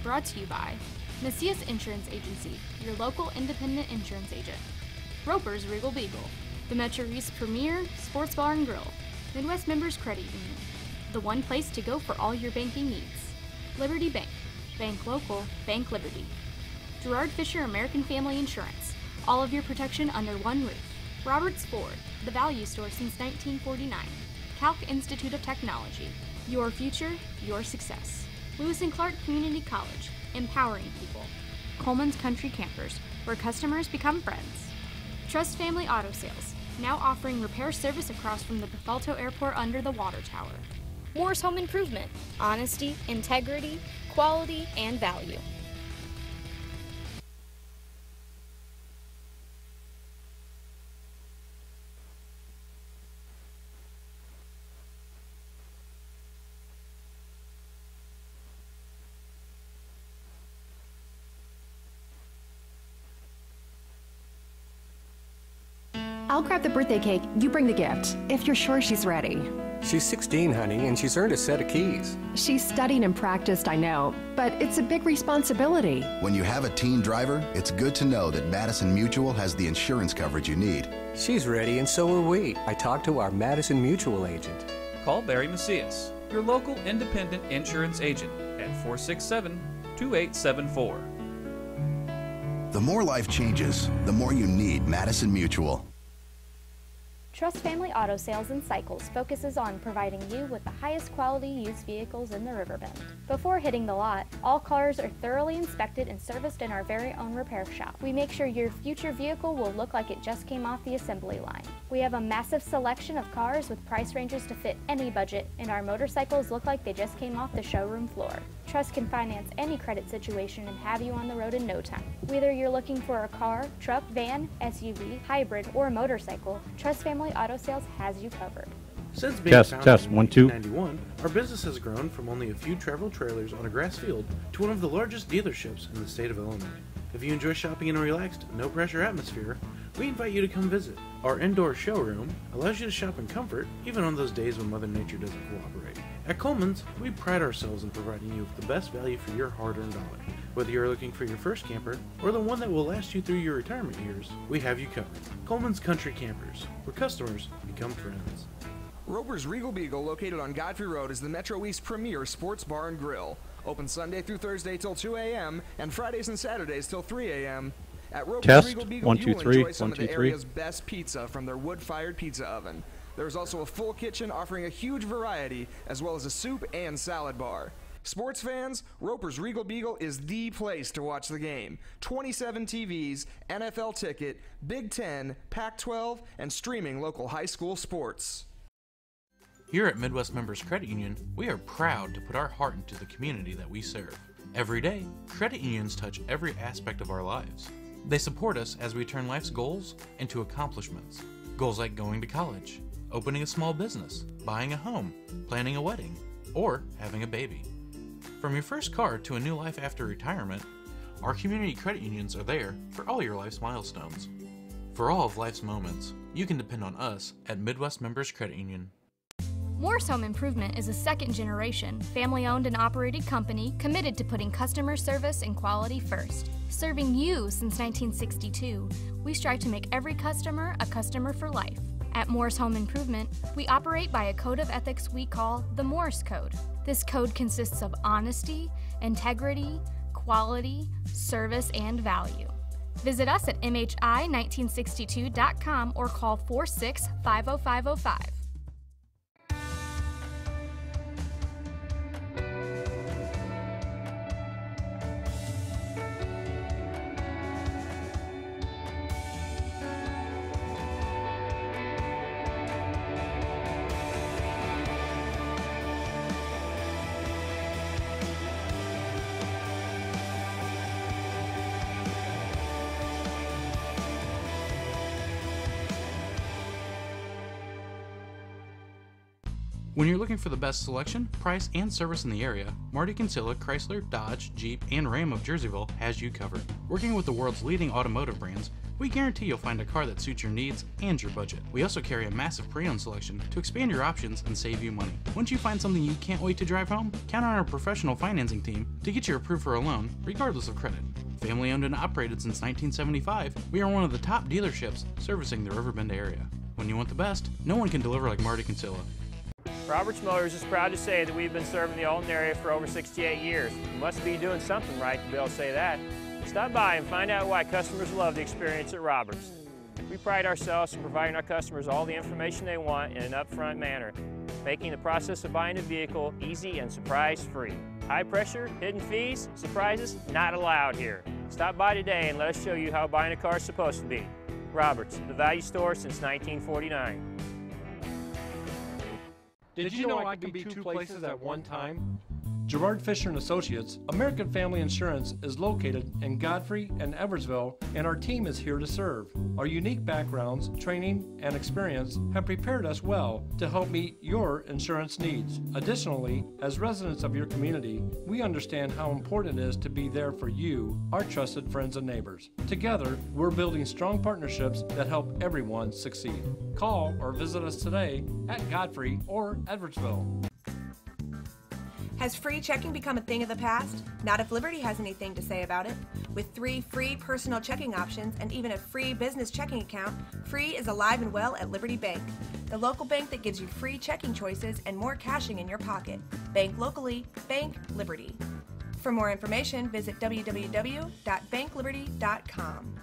brought to you by Macias Insurance Agency, your local independent insurance agent. Roper's Regal Beagle, the Metro East premier sports bar and grill. Midwest Members Credit Union, the one place to go for all your banking needs. Liberty Bank, bank local, bank Liberty. Gerard Fisher American Family Insurance, all of your protection under one roof. Roberts Ford, the value store since 1949. Calc Institute of Technology, your future, your success. Lewis and Clark Community College, empowering people. Coleman's Country Campers, where customers become friends. Trust Family Auto Sales, now offering repair service across from the Buffalto Airport under the water tower. Moore's Home Improvement, honesty, integrity, quality, and value. I'll grab the birthday cake, you bring the gift, if you're sure she's ready. She's 16, honey, and she's earned a set of keys. She's studied and practiced, I know, but it's a big responsibility. When you have a teen driver, it's good to know that Madison Mutual has the insurance coverage you need. She's ready, and so are we. I talked to our Madison Mutual agent. Call Barry Macias, your local independent insurance agent, at 467-2874. The more life changes, the more you need Madison Mutual. Trust Family Auto Sales and Cycles focuses on providing you with the highest quality used vehicles in the Riverbend. Before hitting the lot, all cars are thoroughly inspected and serviced in our very own repair shop. We make sure your future vehicle will look like it just came off the assembly line. We have a massive selection of cars with price ranges to fit any budget, and our motorcycles look like they just came off the showroom floor. Trust can finance any credit situation and have you on the road in no time. Whether you're looking for a car, truck, van, SUV, hybrid, or motorcycle, Trust Family Auto Sales has you covered. Since being founded in 1991, our business has grown from only a few travel trailers on a grass field to one of the largest dealerships in the state of Illinois. If you enjoy shopping in a relaxed, no-pressure atmosphere, we invite you to come visit. Our indoor showroom allows you to shop in comfort, even on those days when Mother Nature doesn't cooperate. At Coleman's, we pride ourselves in providing you with the best value for your hard-earned dollar. Whether you're looking for your first camper or the one that will last you through your retirement years, we have you covered. Coleman's Country Campers, where customers become friends. Roper's Regal Beagle, located on Godfrey Road, is the Metro East premier sports bar and grill. Open Sunday through Thursday till 2 a.m. and Fridays and Saturdays till 3 a.m. At Roper's Regal Beagle, you will enjoy some of the area's best pizza from their wood-fired pizza oven. There is also a full kitchen offering a huge variety, as well as a soup and salad bar. Sports fans, Roper's Regal Beagle is the place to watch the game. 27 TVs, NFL ticket, Big Ten, Pac-12, and streaming local high school sports. Here at Midwest Members Credit Union, we are proud to put our heart into the community that we serve. Every day, credit unions touch every aspect of our lives. They support us as we turn life's goals into accomplishments. Goals like going to college, opening a small business, buying a home, planning a wedding, or having a baby. From your first car to a new life after retirement, our community credit unions are there for all your life's milestones. For all of life's moments, you can depend on us at Midwest Members Credit Union. Moore's Home Improvement is a second-generation, family-owned and operated company committed to putting customer service and quality first. Serving you since 1962, we strive to make every customer a customer for life. At Moore's Home Improvement, we operate by a code of ethics we call the Morse Code. This code consists of honesty, integrity, quality, service, and value. Visit us at MHI1962.com or call 46-50505. When you're looking for the best selection, price, and service in the area, Marty Kinsella Chrysler, Dodge, Jeep, and Ram of Jerseyville has you covered. Working with the world's leading automotive brands, We guarantee you'll find a car that suits your needs and your budget. We also carry a massive pre-owned selection to expand your options and save you money. Once you find something you can't wait to drive home, count on our professional financing team to get you approved for a loan, regardless of credit. Family owned and operated since 1975, we are one of the top dealerships servicing the Riverbend area. When you want the best, no one can deliver like Marty Kinsella. Roberts Motors is proud to say that we've been serving the Alton area for over 68 years. You must be doing something right to be able to say that. Stop by and find out why customers love the experience at Roberts. We pride ourselves in providing our customers all the information they want in an upfront manner, making the process of buying a vehicle easy and surprise-free. High pressure, hidden fees, surprises, not allowed here. Stop by today and let us show you how buying a car is supposed to be. Roberts, the value store since 1949. Did you know I can be two places at one time? Gerard Fisher & Associates, American Family Insurance, is located in Godfrey and Edwardsville, and our team is here to serve. Our unique backgrounds, training, and experience have prepared us well to help meet your insurance needs. Additionally, as residents of your community, we understand how important it is to be there for you, our trusted friends and neighbors. Together, we're building strong partnerships that help everyone succeed. Call or visit us today at Godfrey or Edwardsville. Has free checking become a thing of the past? Not if Liberty has anything to say about it. With 3 free personal checking options and even a free business checking account, free is alive and well at Liberty Bank, the local bank that gives you free checking choices and more cashing in your pocket. Bank locally, bank Liberty. For more information, visit www.bankliberty.com.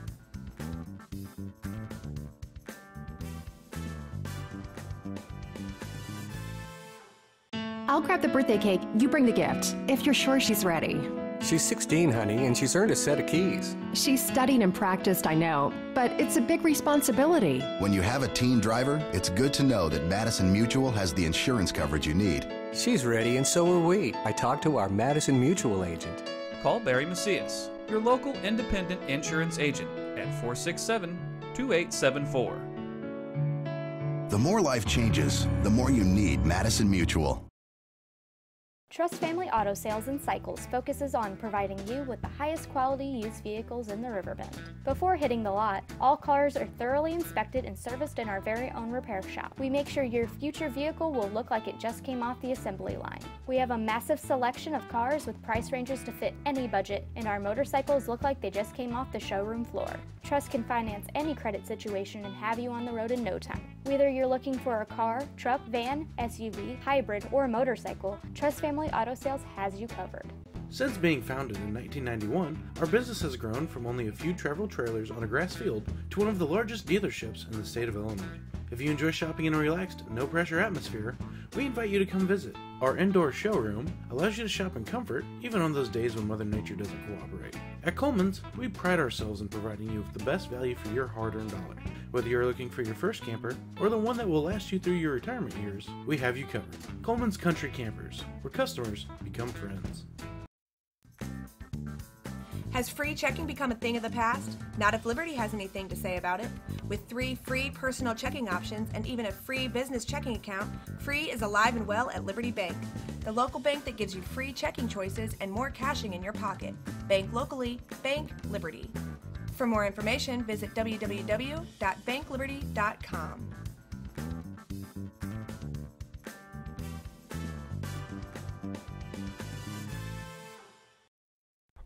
I'll grab the birthday cake, you bring the gift, if you're sure she's ready. She's 16, honey, and she's earned a set of keys. She's studied and practiced, I know, but it's a big responsibility. When you have a teen driver, it's good to know that Madison Mutual has the insurance coverage you need. She's ready, and so are we. I talked to our Madison Mutual agent. Call Barry Macias, your local independent insurance agent, at 467-2874. The more life changes, the more you need Madison Mutual. Trust Family Auto Sales and Cycles focuses on providing you with the highest quality used vehicles in the Riverbend. Before hitting the lot, all cars are thoroughly inspected and serviced in our very own repair shop. We make sure your future vehicle will look like it just came off the assembly line. We have a massive selection of cars with price ranges to fit any budget, and our motorcycles look like they just came off the showroom floor. Trust can finance any credit situation and have you on the road in no time. Whether you're looking for a car, truck, van, SUV, hybrid, or motorcycle, Trust Family Auto Sales has you covered. Since being founded in 1991, our business has grown from only a few travel trailers on a grass field to one of the largest dealerships in the state of Illinois. If you enjoy shopping in a relaxed, no-pressure atmosphere, we invite you to come visit. Our indoor showroom allows you to shop in comfort, even on those days when Mother Nature doesn't cooperate. At Coleman's, we pride ourselves in providing you with the best value for your hard-earned dollar. Whether you're looking for your first camper or the one that will last you through your retirement years, we have you covered. Coleman's Country Campers, where customers become friends. Has free checking become a thing of the past? Not if Liberty has anything to say about it. With 3 free personal checking options and even a free business checking account, free is alive and well at Liberty Bank, the local bank that gives you free checking choices and more cashing in your pocket. Bank locally, bank Liberty. For more information, visit www.bankliberty.com.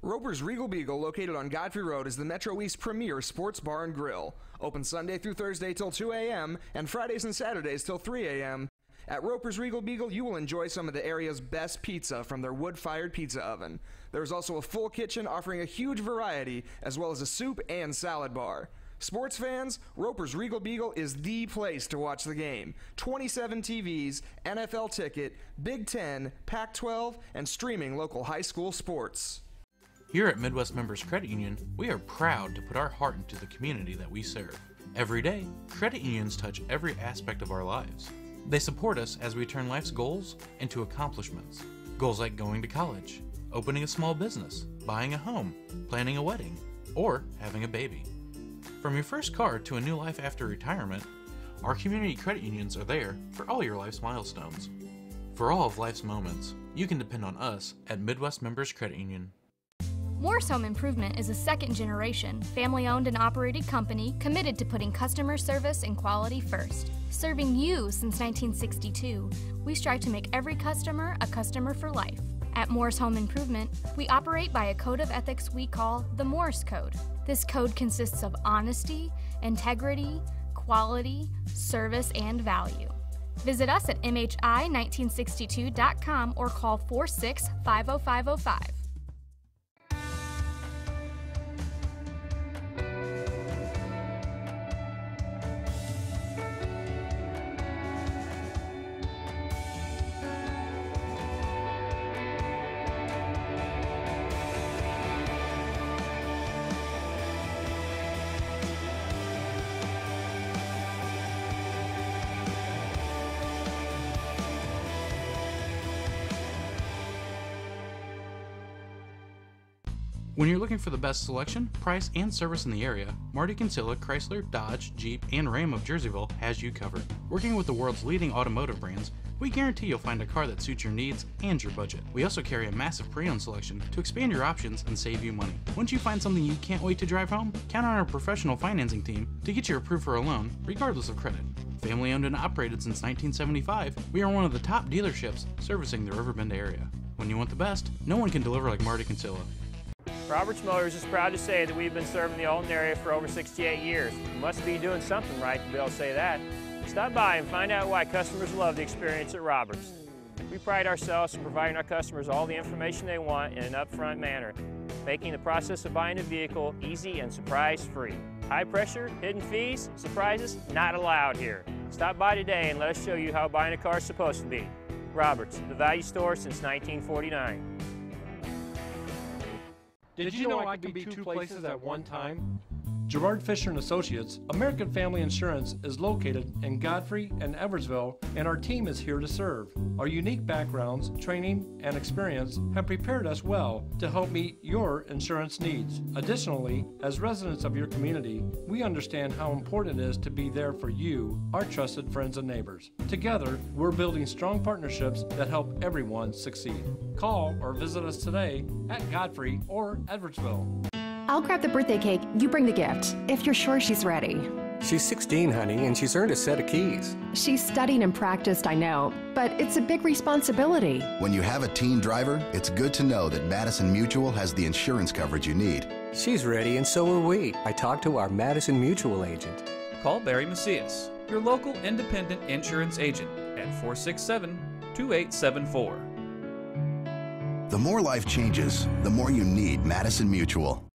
Roper's Regal Beagle, located on Godfrey Road, is the Metro East premier sports bar and grill. Open Sunday through Thursday till 2 a.m. and Fridays and Saturdays till 3 a.m. At Roper's Regal Beagle, you will enjoy some of the area's best pizza from their wood-fired pizza oven. There is also a full kitchen offering a huge variety, as well as a soup and salad bar. Sports fans, Roper's Regal Beagle is the place to watch the game. 27 TVs, NFL ticket, Big Ten, Pac-12, and streaming local high school sports. Here at Midwest Members Credit Union, we are proud to put our heart into the community that we serve. Every day, credit unions touch every aspect of our lives. They support us as we turn life's goals into accomplishments. Goals like going to college, opening a small business, buying a home, planning a wedding, or having a baby. From your first car to a new life after retirement, our community credit unions are there for all your life's milestones. For all of life's moments, you can depend on us at Midwest Members Credit Union. Morse Home Improvement is a second-generation, family-owned and operated company committed to putting customer service and quality first. Serving you since 1962, we strive to make every customer a customer for life. At Morse Home Improvement, we operate by a code of ethics we call the Morse Code. This code consists of honesty, integrity, quality, service, and value. Visit us at mhi1962.com or call 46-50505. When you're looking for the best selection, price, and service in the area, Marty Kinsella Chrysler, Dodge, Jeep, and Ram of Jerseyville has you covered. Working with the world's leading automotive brands, we guarantee you'll find a car that suits your needs and your budget. We also carry a massive pre-owned selection to expand your options and save you money. Once you find something you can't wait to drive home, count on our professional financing team to get you approved for a loan, regardless of credit. Family owned and operated since 1975, we are one of the top dealerships servicing the RiverBend area. When you want the best, no one can deliver like Marty Kinsella. Roberts Motors is proud to say that we've been serving the Alton area for over 68 years. You must be doing something right to be able to say that. Stop by and find out why customers love the experience at Roberts. We pride ourselves in providing our customers all the information they want in an upfront manner, making the process of buying a vehicle easy and surprise-free. High pressure, hidden fees, surprises, not allowed here. Stop by today and let us show you how buying a car is supposed to be. Roberts, the value store since 1949. Did you know I could be two places at one time? Gerard Fisher & Associates, American Family Insurance, is located in Godfrey and Edwardsville, and our team is here to serve. Our unique backgrounds, training, and experience have prepared us well to help meet your insurance needs. Additionally, as residents of your community, we understand how important it is to be there for you, our trusted friends and neighbors. Together, we're building strong partnerships that help everyone succeed. Call or visit us today at Godfrey or Edwardsville. I'll grab the birthday cake, you bring the gift, if you're sure she's ready. She's 16, honey, and she's earned a set of keys. She's studied and practiced, I know, but it's a big responsibility. When you have a teen driver, it's good to know that Madison Mutual has the insurance coverage you need. She's ready, and so are we. I talked to our Madison Mutual agent. Call Barry Macias, your local independent insurance agent, at 467-2874. The more life changes, the more you need Madison Mutual.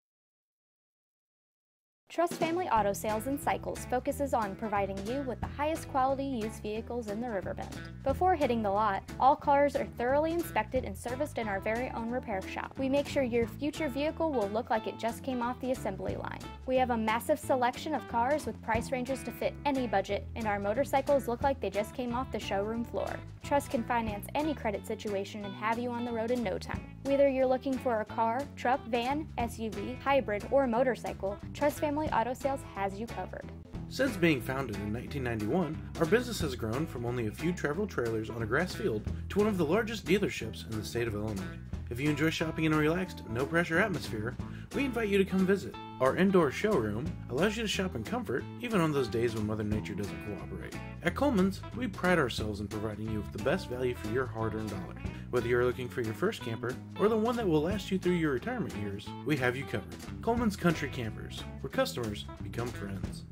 Trust Family Auto Sales and Cycles focuses on providing you with the highest quality used vehicles in the Riverbend. Before hitting the lot, all cars are thoroughly inspected and serviced in our very own repair shop. We make sure your future vehicle will look like it just came off the assembly line. We have a massive selection of cars with price ranges to fit any budget, and our motorcycles look like they just came off the showroom floor. Trust can finance any credit situation and have you on the road in no time. Whether you're looking for a car, truck, van, SUV, hybrid, or motorcycle, Trust Family Auto Sales has you covered. Since being founded in 1991, our business has grown from only a few travel trailers on a grass field to one of the largest dealerships in the state of Illinois. If you enjoy shopping in a relaxed, no-pressure atmosphere, we invite you to come visit. Our indoor showroom allows you to shop in comfort, even on those days when Mother Nature doesn't cooperate. At Coleman's, we pride ourselves in providing you with the best value for your hard-earned dollar. Whether you're looking for your first camper or the one that will last you through your retirement years, we have you covered. Coleman's Country Campers, where customers become friends.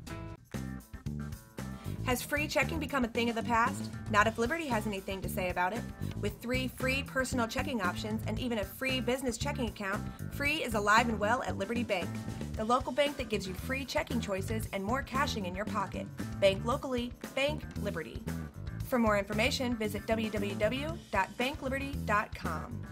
Has free checking become a thing of the past? Not if Liberty has anything to say about it. With 3 free personal checking options and even a free business checking account, free is alive and well at Liberty Bank, the local bank that gives you free checking choices and more cashing in your pocket. Bank locally, bank Liberty. For more information, visit www.bankliberty.com.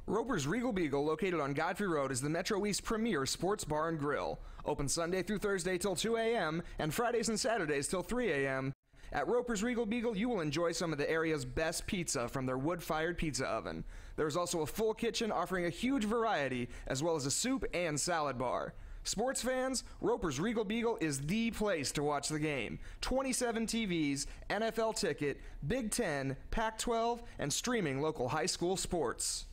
Roper's Regal Beagle, located on Godfrey Road, is the Metro East premier sports bar and grill. Open Sunday through Thursday till 2 a.m. and Fridays and Saturdays till 3 a.m. At Roper's Regal Beagle, you will enjoy some of the area's best pizza from their wood-fired pizza oven. There is also a full kitchen offering a huge variety, as well as a soup and salad bar. Sports fans, Roper's Regal Beagle is the place to watch the game. 27 TVs, NFL ticket, Big Ten, Pac-12, and streaming local high school sports.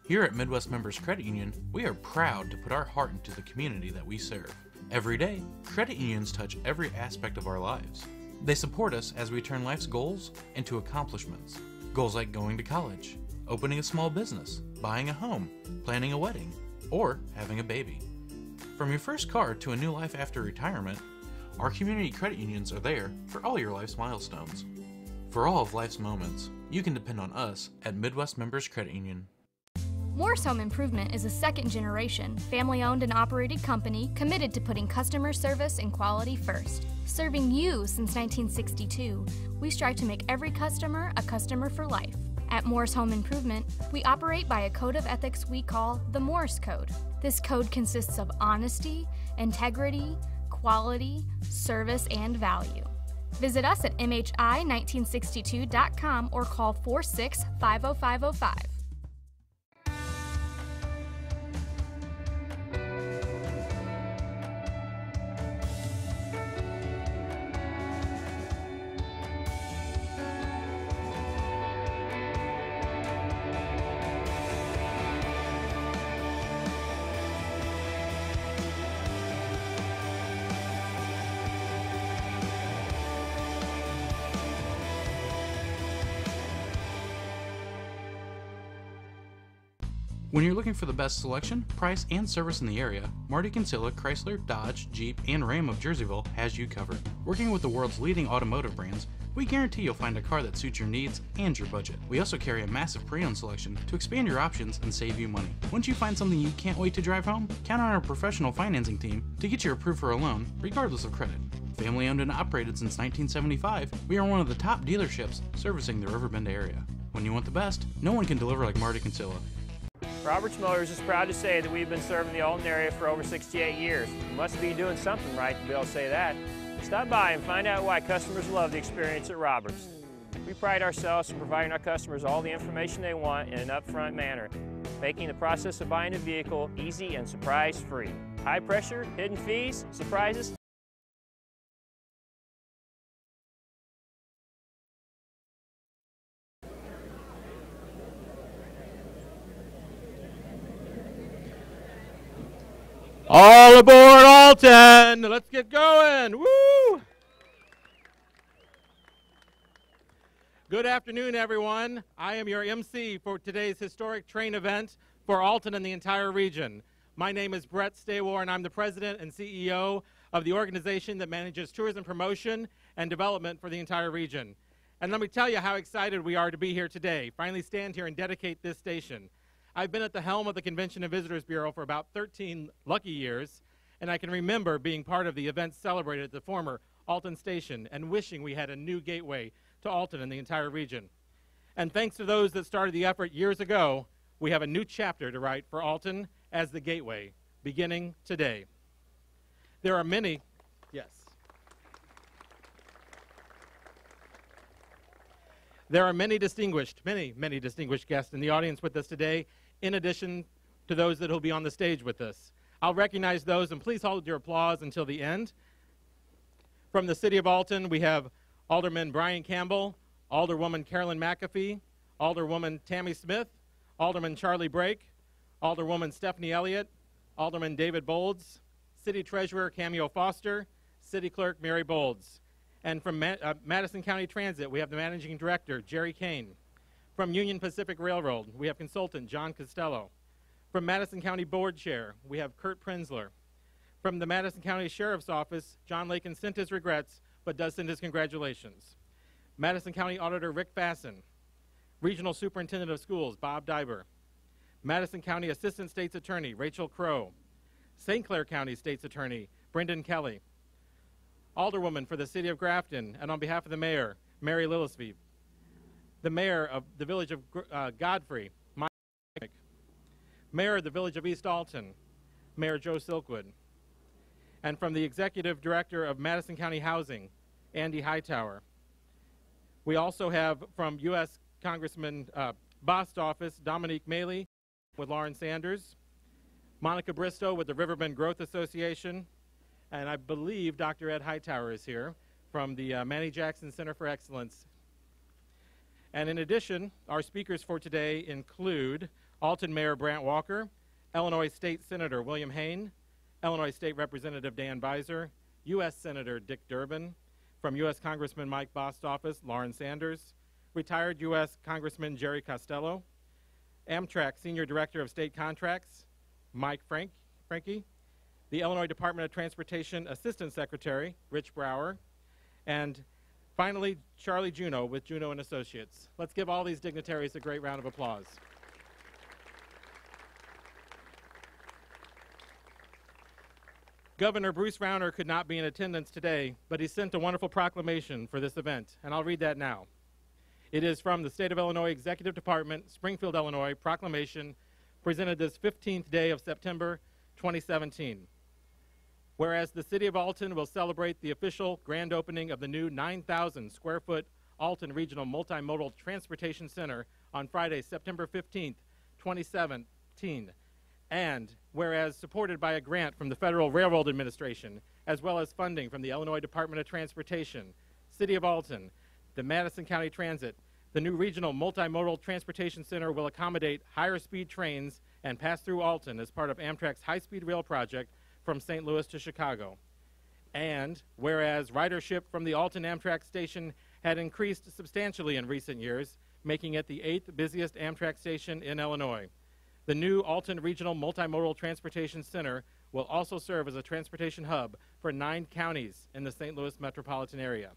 Here at Midwest Members Credit Union, we are proud to put our heart into the community that we serve. Every day, credit unions touch every aspect of our lives. They support us as we turn life's goals into accomplishments. Goals like going to college, opening a small business, buying a home, planning a wedding, or having a baby. From your first car to a new life after retirement, our community credit unions are there for all your life's milestones. For all of life's moments, you can depend on us at Midwest Members Credit Union. Moore's Home Improvement is a second-generation, family-owned and operated company committed to putting customer service and quality first. Serving you since 1962, we strive to make every customer a customer for life. At Moore's Home Improvement, we operate by a code of ethics we call the Morse Code. This code consists of honesty, integrity, quality, service, and value. Visit us at MHI1962.com or call 46-50505. When you're looking for the best selection, price, and service in the area, Marty Kinsella Chrysler, Dodge, Jeep, and Ram of Jerseyville has you covered. Working with the world's leading automotive brands, we guarantee you'll find a car that suits your needs and your budget. We also carry a massive pre-owned selection to expand your options and save you money. Once you find something you can't wait to drive home, count on our professional financing team to get you approved for a loan, regardless of credit. Family owned and operated since 1975, we are one of the top dealerships servicing the Riverbend area. When you want the best, no one can deliver like Marty Kinsella. Roberts Motors is proud to say that we've been serving the Alton area for over 68 years. You must be doing something right to be able to say that. Stop by and find out why customers love the experience at Roberts. We pride ourselves in providing our customers all the information they want in an upfront manner, making the process of buying a vehicle easy and surprise-free. High pressure, hidden fees, surprises. All aboard Alton! Let's get going! Woo! Good afternoon, everyone. I am your MC for today's historic train event for Alton and the entire region. My name is Brett Staywar, and I'm the president and CEO of the organization that manages tourism promotion and development for the entire region. And let me tell you how excited we are to be here today, finally stand here and dedicate this station. I've been at the helm of the Convention and Visitors Bureau for about 13 lucky years, and I can remember being part of the events celebrated at the former Alton Station and wishing we had a new gateway to Alton and the entire region. And thanks to those that started the effort years ago, we have a new chapter to write for Alton as the gateway, beginning today. There are many, yes. There are many distinguished guests in the audience with us today, in addition to those that will be on the stage with us. I'll recognize those, and please hold your applause until the end. From the City of Alton, we have Alderman Brian Campbell, Alderwoman Carolyn McAfee, Alderwoman Tammy Smith, Alderman Charlie Brake, Alderwoman Stephanie Elliott, Alderman David Bolds, City Treasurer Cameo Foster, City Clerk Mary Bolds. And from Madison County Transit, we have the Managing Director, Jerry Kane. From Union Pacific Railroad, we have consultant John Costello. From Madison County Board Chair, we have Kurt Prenzler. From the Madison County Sheriff's Office, John Lakin sent his regrets, but does send his congratulations. Madison County Auditor Rick Fasson. Regional Superintendent of Schools, Bob Diber. Madison County Assistant State's Attorney, Rachel Crow. St. Clair County State's Attorney, Brendan Kelly. Alderwoman for the City of Grafton, and on behalf of the Mayor, Mary Lillisby. The Mayor of the Village of Godfrey, Mike. Mayor of the Village of East Alton, Mayor Joe Silkwood. And from the Executive Director of Madison County Housing, Andy Hightower. We also have from U.S. Congressman Bost's office, Dominique Maley with Lauren Sanders. Monica Bristow with the Riverbend Growth Association, and I believe Dr. Ed Hightower is here from the Manny Jackson Center for Excellence. And in addition, our speakers for today include Alton Mayor Brant Walker, Illinois State Senator William Hayne, Illinois State Representative Dan Beiser, U.S. Senator Dick Durbin, from U.S. Congressman Mike Bost's office, Lauren Sanders, retired U.S. Congressman Jerry Costello, Amtrak Senior Director of State Contracts, Mike Franke, the Illinois Department of Transportation Assistant Secretary, Rich Brower, and finally, Charlie Juneau with Juneau and Associates. Let's give all these dignitaries a great round of applause. Governor Bruce Rauner could not be in attendance today, but he sent a wonderful proclamation for this event, and I'll read that now. It is from the State of Illinois Executive Department, Springfield, Illinois, proclamation presented this 15th day of September 2017. Whereas the City of Alton will celebrate the official grand opening of the new 9,000 square foot Alton Regional Multimodal Transportation Center on Friday, September 15th, 2017. And whereas supported by a grant from the Federal Railroad Administration, as well as funding from the Illinois Department of Transportation, City of Alton, the Madison County Transit, the new Regional Multimodal Transportation Center will accommodate higher speed trains and pass through Alton as part of Amtrak's high-speed rail project from St. Louis to Chicago. And whereas ridership from the Alton Amtrak station had increased substantially in recent years, making it the 8th busiest Amtrak station in Illinois, the new Alton Regional Multimodal Transportation Center will also serve as a transportation hub for 9 counties in the St. Louis metropolitan area.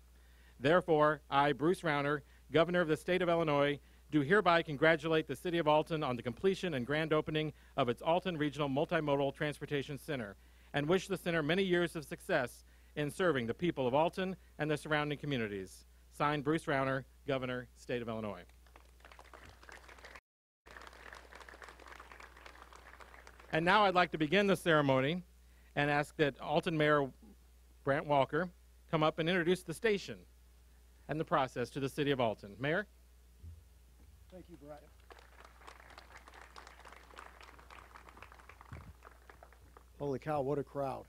Therefore, I, Bruce Rauner, Governor of the State of Illinois, do hereby congratulate the City of Alton on the completion and grand opening of its Alton Regional Multimodal Transportation Center, and wish the center many years of success in serving the people of Alton and the surrounding communities. Signed, Bruce Rauner, Governor, State of Illinois. And now I'd like to begin the ceremony and ask that Alton Mayor Brant Walker come up and introduce the station and the process to the City of Alton. Mayor? Thank you, Brian. Holy cow, what a crowd.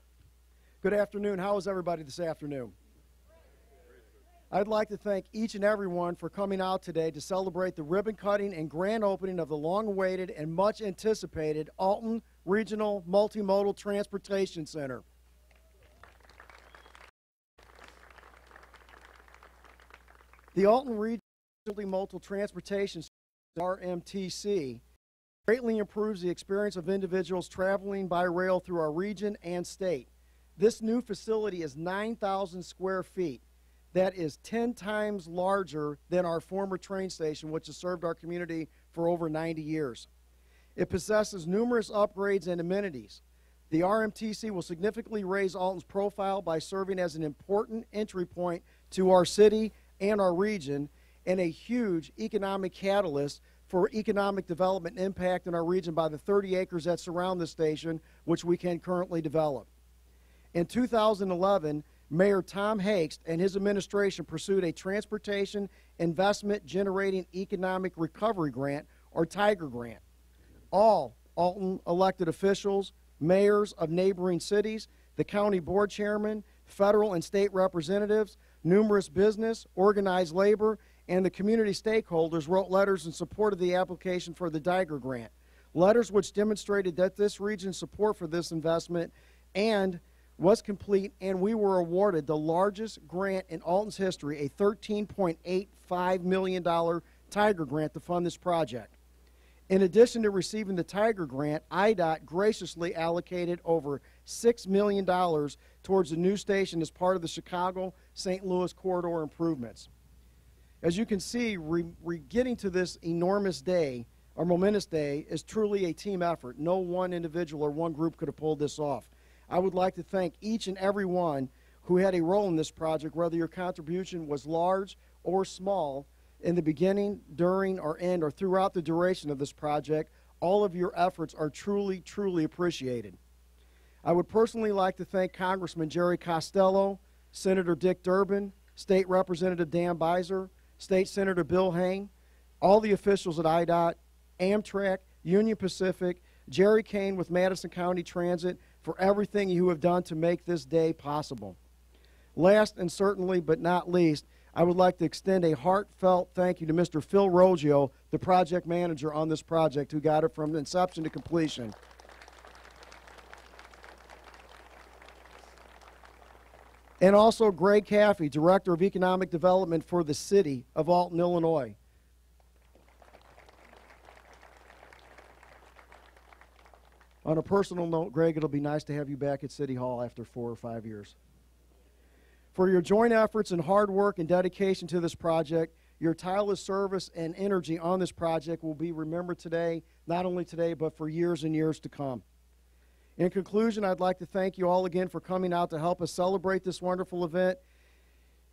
Good afternoon. How is everybody this afternoon? I'd like to thank each and everyone for coming out today to celebrate the ribbon cutting and grand opening of the long-awaited and much anticipated Alton Regional Multimodal Transportation Center. The Alton Regional Multimodal Transportation Center, RMTC, greatly improves the experience of individuals traveling by rail through our region and state. This new facility is 9,000 square feet. That is 10 times larger than our former train station, which has served our community for over 90 years. It possesses numerous upgrades and amenities. The RMTC will significantly raise Alton's profile by serving as an important entry point to our city and our region, and a huge economic catalyst for economic development and impact in our region by the 30 acres that surround the station, which we can currently develop. In 2011, Mayor Tom Hakes and his administration pursued a Transportation Investment Generating Economic Recovery Grant, or TIGER grant. All Alton elected officials, mayors of neighboring cities, the county board chairman, federal and state representatives, numerous business, organized labor, and the community stakeholders wrote letters in support of the application for the TIGER grant. Letters which demonstrated that this region's support for this investment and was complete, and we were awarded the largest grant in Alton's history, a $13.85 million TIGER grant to fund this project. In addition to receiving the TIGER grant, IDOT graciously allocated over $6 million towards the new station as part of the Chicago-St. Louis corridor improvements. As you can see, getting to this enormous day, or momentous day, is truly a team effort. No one individual or one group could have pulled this off. I would like to thank each and every one who had a role in this project, whether your contribution was large or small, in the beginning, during, or end, or throughout the duration of this project. All of your efforts are truly, truly appreciated. I would personally like to thank Congressman Jerry Costello, Senator Dick Durbin, State Representative Dan Beiser, State Senator Bill Hayne, all the officials at IDOT, Amtrak, Union Pacific, Jerry Kane with Madison County Transit for everything you have done to make this day possible. Last and certainly but not least, I would like to extend a heartfelt thank you to Mr. Phil Roggio, the project manager on this project, who got it from inception to completion. And also Greg Caffey, Director of Economic Development for the City of Alton, Illinois. On a personal note, Greg, it'll be nice to have you back at City Hall after 4 or 5 years. For your joint efforts and hard work and dedication to this project, your tireless service and energy on this project will be remembered today, not only today, but for years and years to come. In conclusion, I'd like to thank you all again for coming out to help us celebrate this wonderful event.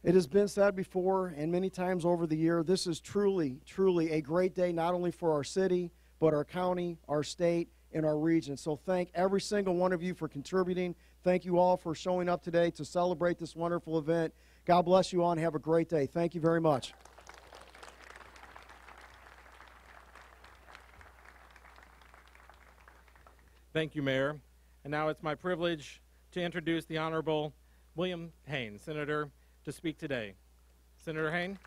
It has been said before and many times over the year, this is truly, truly a great day, not only for our city, but our county, our state, and our region. So thank every single one of you for contributing. Thank you all for showing up today to celebrate this wonderful event. God bless you all and have a great day. Thank you very much. Thank you, Mayor. And now it's my privilege to introduce the Honorable William Hayne, Senator, to speak today. Senator Hayne.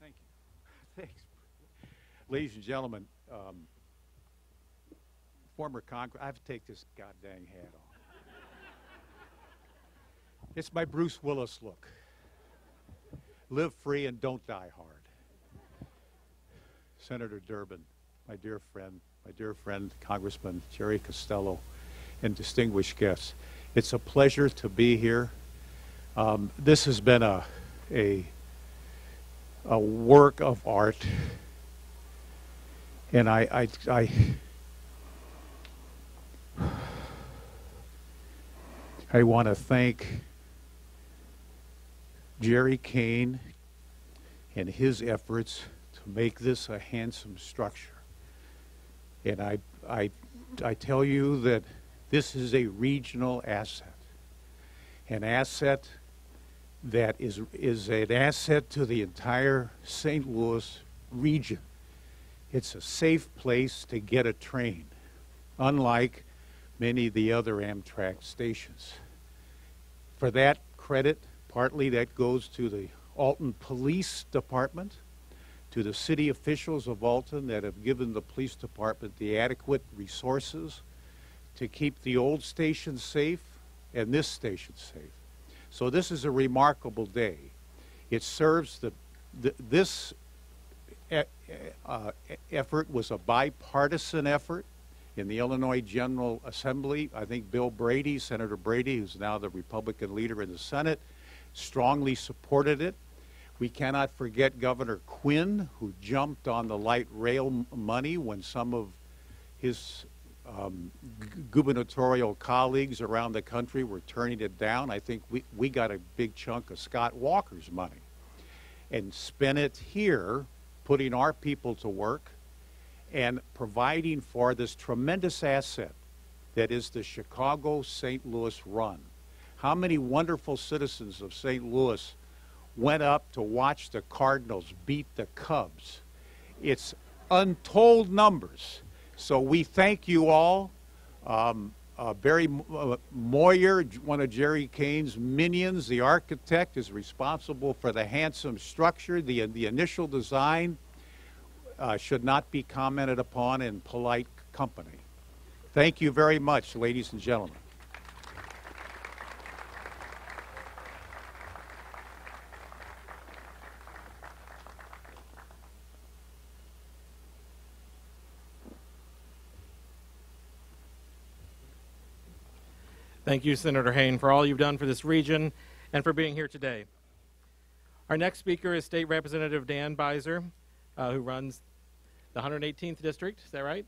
Thank you. Thanks. Ladies and gentlemen, former Congress, I have to take this goddamn hat off. It's my Bruce Willis look. Live free and don't die hard. Senator Durbin, my dear friend, Congressman Jerry Costello, and distinguished guests. It's a pleasure to be here. This has been a work of art, and I want to thank Jerry Kane and his efforts to make this a handsome structure. And I tell you that this is a regional asset, an asset that is an asset to the entire St. Louis region. It's a safe place to get a train, unlike many of the other Amtrak stations. For that credit, partly that goes to the Alton Police Department, to the city officials of Alton that have given the police department the adequate resources to keep the old station safe and this station safe. So this is a remarkable day. It serves this effort was a bipartisan effort in the Illinois General Assembly. I think Bill Brady, Senator Brady, who's now the Republican leader in the Senate, strongly supported it. We cannot forget Governor Quinn, who jumped on the light rail money when some of his gubernatorial colleagues around the country were turning it down. I think we got a big chunk of Scott Walker's money and spent it here, putting our people to work and providing for this tremendous asset that is the Chicago-St. Louis run. How many wonderful citizens of St. Louis went up to watch the Cardinals beat the Cubs? It's untold numbers. So we thank you all. Barry Moyer, one of Jerry Kane's minions, the architect, is responsible for the handsome structure. The initial design should not be commented upon in polite company. Thank you very much, ladies and gentlemen. Thank you, Senator Hayne, for all you've done for this region and for being here today. Our next speaker is State Representative Dan Beiser, who runs the 118th District. Is that right?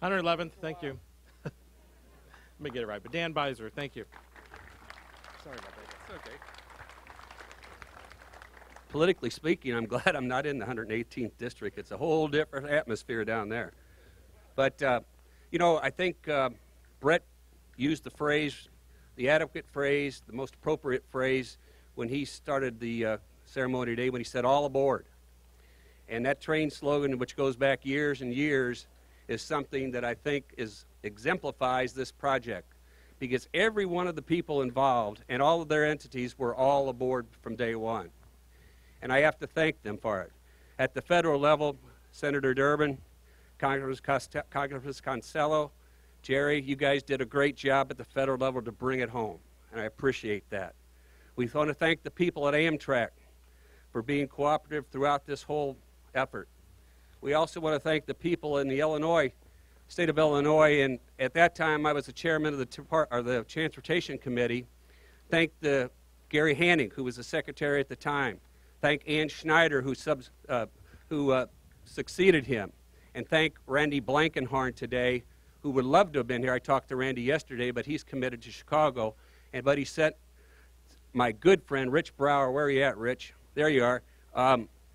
111th. Thank you. Let me get it right. But Dan Beiser, thank you. Sorry about that. It's okay. Politically speaking, I'm glad I'm not in the 118th District. It's a whole different atmosphere down there. But, you know, I think Brett used the phrase, the adequate phrase, the most appropriate phrase. when he started the ceremony today, when he said, "All aboard." And that train slogan, which goes back years and years, is something that I think exemplifies this project, because every one of the people involved and all of their entities were all aboard from day one. And I have to thank them for it. At the federal level, Senator Durbin, Congressman Consello, Jerry, you guys did a great job at the federal level to bring it home, and I appreciate that. We want to thank the people at Amtrak for being cooperative throughout this whole effort. We also want to thank the people in the state of Illinois, and at that time I was the chairman of the Transportation Committee. Thank Gary Hanning, who was the secretary at the time. Thank Ann Schneider, who succeeded him. And thank Randy Blankenhorn today, who would love to have been here. I talked to Randy yesterday, but he's committed to Chicago. But he sent my good friend, Rich Brower. Where are you at, Rich? There you are.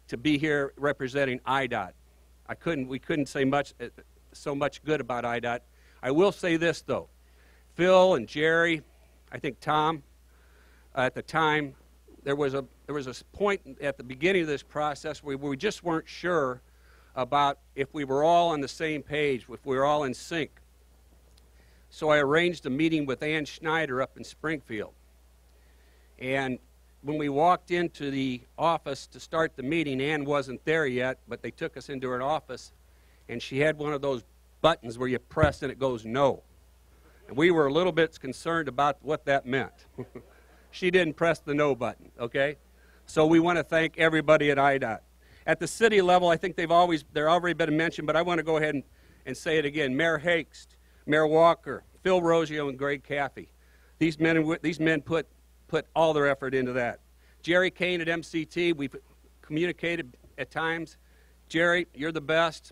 To be here representing IDOT. We couldn't say so much good about IDOT. I will say this, though. Phil and Jerry, I think Tom, at the time, there was a point at the beginning of this process where we just weren't sure about if we were all on the same page, if we were all in sync. So I arranged a meeting with Ann Schneider up in Springfield. And when we walked into the office to start the meeting, Ann wasn't there yet, but they took us into her office, and she had one of those buttons where you press and it goes no. And we were a little bit concerned about what that meant. She didn't press the no button, okay? So we want to thank everybody at IDOT. At the city level, I think they've already been mentioned, but I want to go ahead and say it again. Mayor Hakes, Mayor Walker, Phil Rosio, and Greg Caffey. These men put all their effort into that. Jerry Kane at MCT, we've communicated at times. Jerry, you're the best.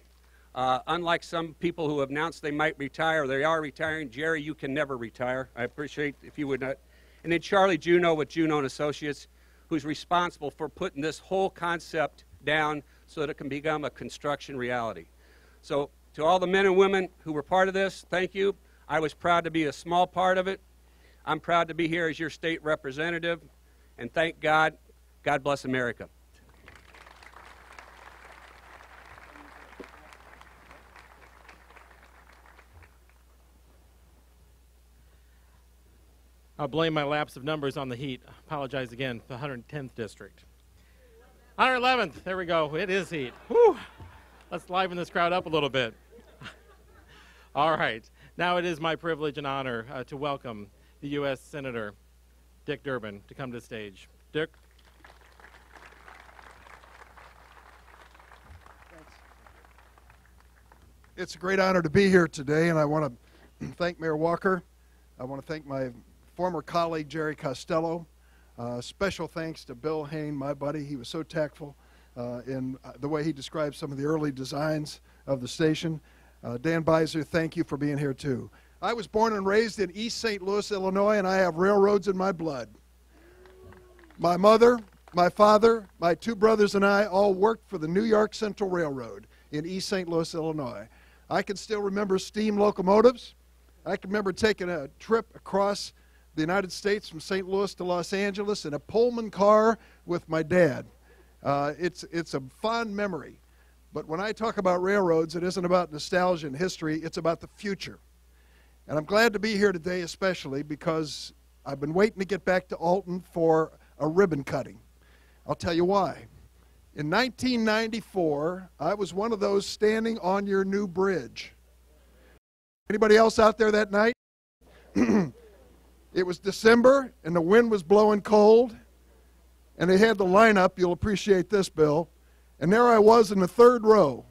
Unlike some people who have announced they might retire, or they are retiring, Jerry, you can never retire. I appreciate if you would not. And then Charlie Juneau with Juneau and Associates, who's responsible for putting this whole concept down so that it can become a construction reality. So to all the men and women who were part of this, thank you. I was proud to be a small part of it. I'm proud to be here as your state representative, and thank God. God bless America. I'll blame my lapse of numbers on the heat. Apologize again, the 110th district. 111th, there we go. It is heat. Whew. Let's liven this crowd up a little bit. All right. Now it is my privilege and honor to welcome the U.S. Senator Dick Durbin to come to the stage. Dick. Thanks. It's a great honor to be here today, and I want to thank Mayor Walker. I want to thank my former colleague, Jerry Costello. Special thanks to Bill Hain, my buddy. He was so tactful in the way he described some of the early designs of the station. Dan Beiser, thank you for being here, too. I was born and raised in East St. Louis, Illinois, and I have railroads in my blood. My mother, my father, my two brothers, and I all worked for the New York Central Railroad in East St. Louis, Illinois. I can still remember steam locomotives. I can remember taking a trip across the United States from St. Louis to Los Angeles in a Pullman car with my dad. It's a fond memory. But when I talk about railroads, it isn't about nostalgia and history, it's about the future. And I'm glad to be here today, especially because I've been waiting to get back to Alton for a ribbon cutting. I'll tell you why. In 1994, I was one of those standing on your new bridge. Anybody else out there that night? It was December, and the wind was blowing cold, and they had the lineup. You'll appreciate this, Bill. And there I was in the third row.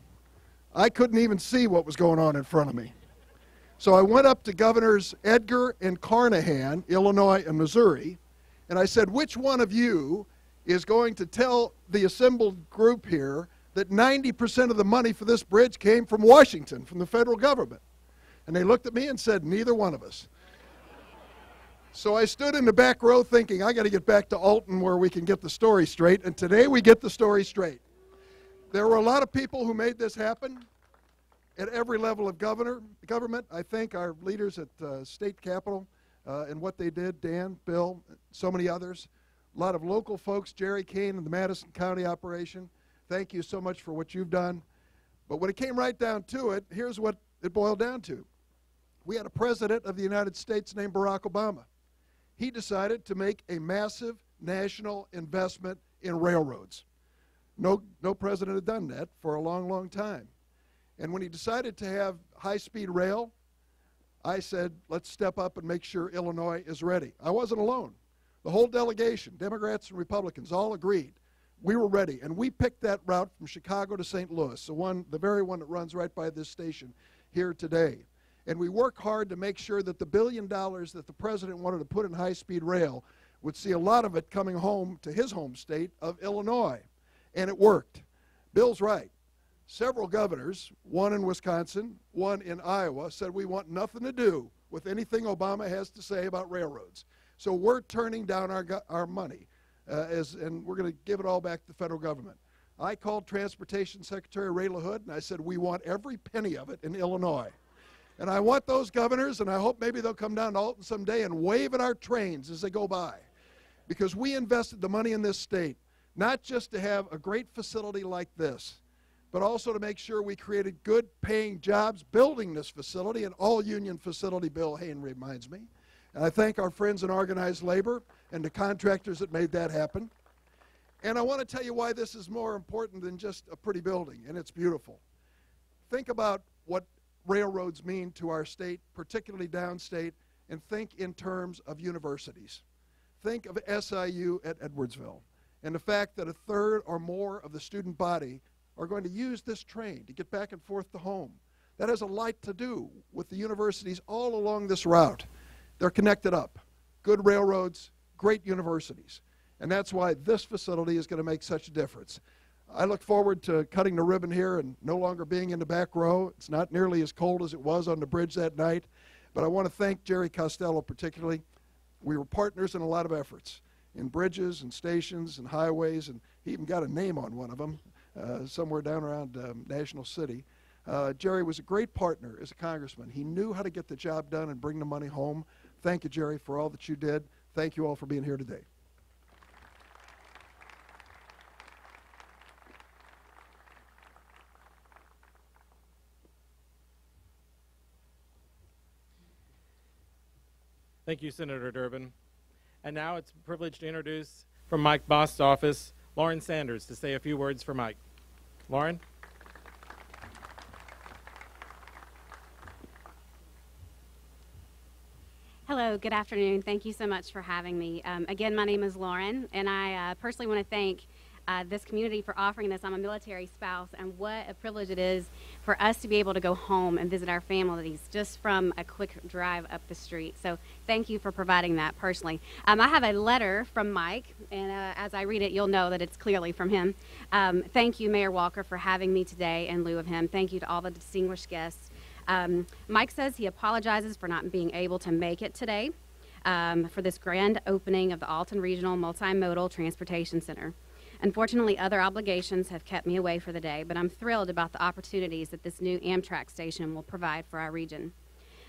I couldn't even see what was going on in front of me. So I went up to Governors Edgar and Carnahan, Illinois and Missouri, and I said, which one of you is going to tell the assembled group here that 90% of the money for this bridge came from Washington, from the federal government? And they looked at me and said, neither one of us. So I stood in the back row thinking, I got to get back to Alton where we can get the story straight, and today we get the story straight. There were a lot of people who made this happen at every level of government. I thank our leaders at state capitol and what they did, Dan, Bill, so many others. A lot of local folks, Jerry Kane and the Madison County operation, thank you so much for what you've done. But when it came right down to it, here's what it boiled down to. We had a president of the United States named Barack Obama. He decided to make a massive national investment in railroads. No president had done that for a long, long time. And when he decided to have high-speed rail, I said, let's step up and make sure Illinois is ready. I wasn't alone. The whole delegation, Democrats and Republicans, all agreed. We were ready, and we picked that route from Chicago to St. Louis, the very one that runs right by this station here today. And we worked hard to make sure that the $1 billion that the president wanted to put in high-speed rail would see a lot of it coming home to his home state of Illinois. And it worked. Bill's right. Several governors, one in Wisconsin, one in Iowa, said we want nothing to do with anything Obama has to say about railroads. So we're turning down our money, and we're going to give it all back to the federal government. I called Transportation Secretary Ray LaHood, and I said, we want every penny of it in Illinois. And I want those governors, and I hope maybe they'll come down to Alton someday and wave at our trains as they go by. Because we invested the money in this state, not just to have a great facility like this, but also to make sure we created good paying jobs building this facility, an all-union facility, Bill Hayne reminds me. And I thank our friends in organized labor and the contractors that made that happen. And I want to tell you why this is more important than just a pretty building, and it's beautiful. Think about what railroads mean to our state, particularly downstate, and think in terms of universities. Think of SIU at Edwardsville, and the fact that a third or more of the student body are going to use this train to get back and forth to home. That has a lot to do with the universities all along this route. They're connected up. Good railroads, great universities. And that's why this facility is going to make such a difference. I look forward to cutting the ribbon here and no longer being in the back row. It's not nearly as cold as it was on the bridge that night. But I want to thank Jerry Costello particularly. We were partners in a lot of efforts, in bridges and stations and highways, and he even got a name on one of them somewhere down around National City. Jerry was a great partner as a congressman. He knew how to get the job done and bring the money home. Thank you, Jerry, for all that you did. Thank you all for being here today. Thank you, Senator Durbin. And now it's a privilege to introduce from Mike Bost's office, Lauren Sanders, to say a few words for Mike. Lauren? Hello, good afternoon. Thank you so much for having me. Again, my name is Lauren, and I personally want to thank this community for offering this. I'm a military spouse, and what a privilege it is for us to be able to go home and visit our families just from a quick drive up the street. So thank you for providing that personally. I have a letter from Mike, and as I read it, you'll know that it's clearly from him. Thank you, Mayor Walker, for having me today in lieu of him. Thank you to all the distinguished guests. Mike says he apologizes for not being able to make it today for this grand opening of the Alton Regional Multimodal Transportation Center. Unfortunately, other obligations have kept me away for the day, but I'm thrilled about the opportunities that this new Amtrak station will provide for our region.